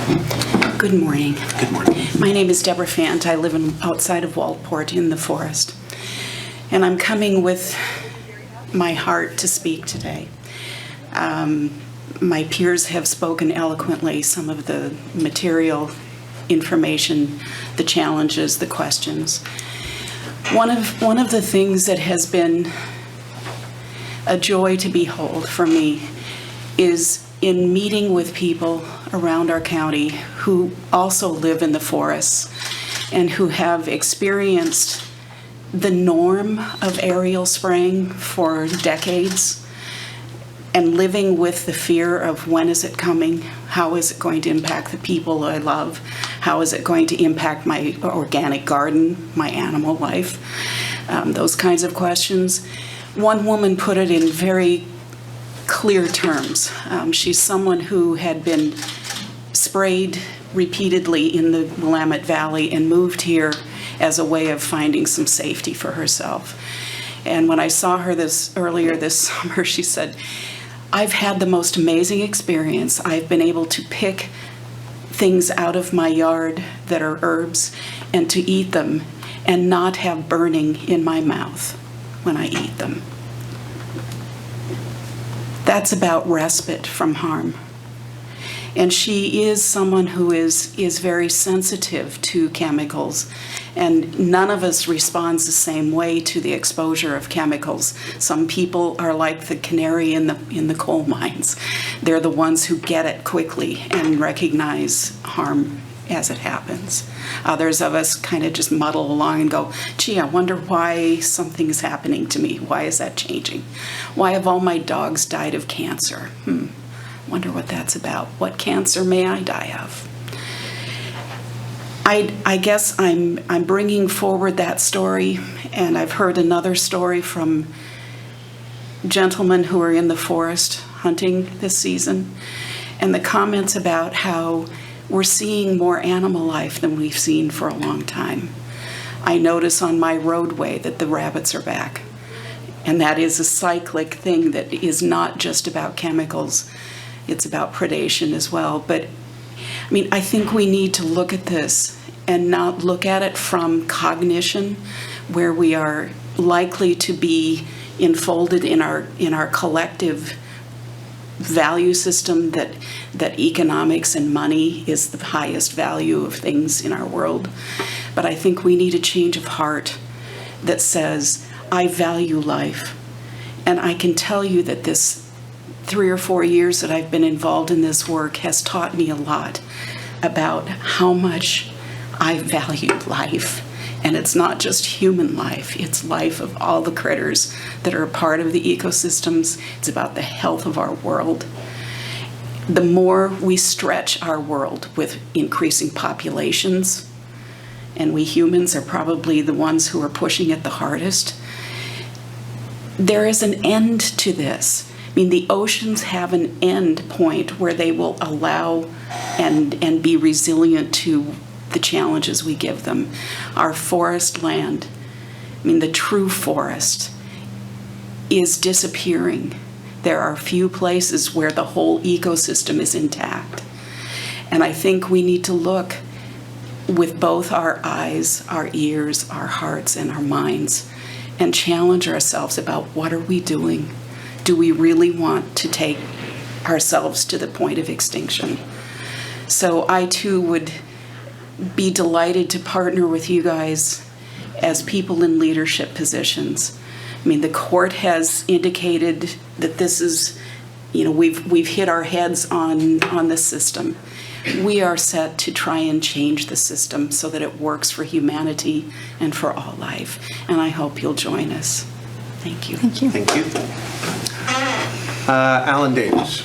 Good morning. Good morning. My name is Debra Fant. I live outside of Walport in the forest. And I'm coming with my heart to speak today. My peers have spoken eloquently, some of the material information, the challenges, the questions. One of the things that has been a joy to behold for me is in meeting with people around our county who also live in the forests and who have experienced the norm of aerial spraying for decades and living with the fear of when is it coming, how is it going to impact the people I love, how is it going to impact my organic garden, my animal life, those kinds of questions. One woman put it in very clear terms. She's someone who had been sprayed repeatedly in the Willamette Valley and moved here as a way of finding some safety for herself. And when I saw her earlier this summer, she said, I've had the most amazing experience. I've been able to pick things out of my yard that are herbs and to eat them and not have burning in my mouth when I eat them. That's about respite from harm. And she is someone who is very sensitive to chemicals, and none of us responds the same way to the exposure of chemicals. Some people are like the canary in the coal mines. They're the ones who get it quickly and recognize harm as it happens. Others of us kind of just muddle along and go, gee, I wonder why something's happening to me. Why is that changing? Why have all my dogs died of cancer? Wonder what that's about. What cancer may I die of? I guess I'm bringing forward that story, and I've heard another story from gentlemen who are in the forest hunting this season, and the comments about how we're seeing more animal life than we've seen for a long time. I notice on my roadway that the rabbits are back, and that is a cyclic thing that is not just about chemicals. It's about predation as well. But I mean, I think we need to look at this and not look at it from cognition, where we are likely to be enfolded in our collective value system that economics and money is the highest value of things in our world. But I think we need a change of heart that says, I value life. And I can tell you that this 3 or 4 years that I've been involved in this work has taught me a lot about how much I value life. And it's not just human life, it's life of all the critters that are a part of the ecosystems. It's about the health of our world. The more we stretch our world with increasing populations, and we humans are probably the ones who are pushing it the hardest, there is an end to this. I mean, the oceans have an end point where they will allow and be resilient to the challenges we give them. Our forest land, I mean, the true forest is disappearing. There are few places where the whole ecosystem is intact. And I think we need to look with both our eyes, our ears, our hearts, and our minds and challenge ourselves about what are we doing? Do we really want to take ourselves to the point of extinction? So I too would be delighted to partner with you guys as people in leadership positions. I mean, the court has indicated that this is, we've hit our heads on the system. We are set to try and change the system so that it works for humanity and for all life. And I hope you'll join us. Thank you. Thank you. Thank you. Alan Davis.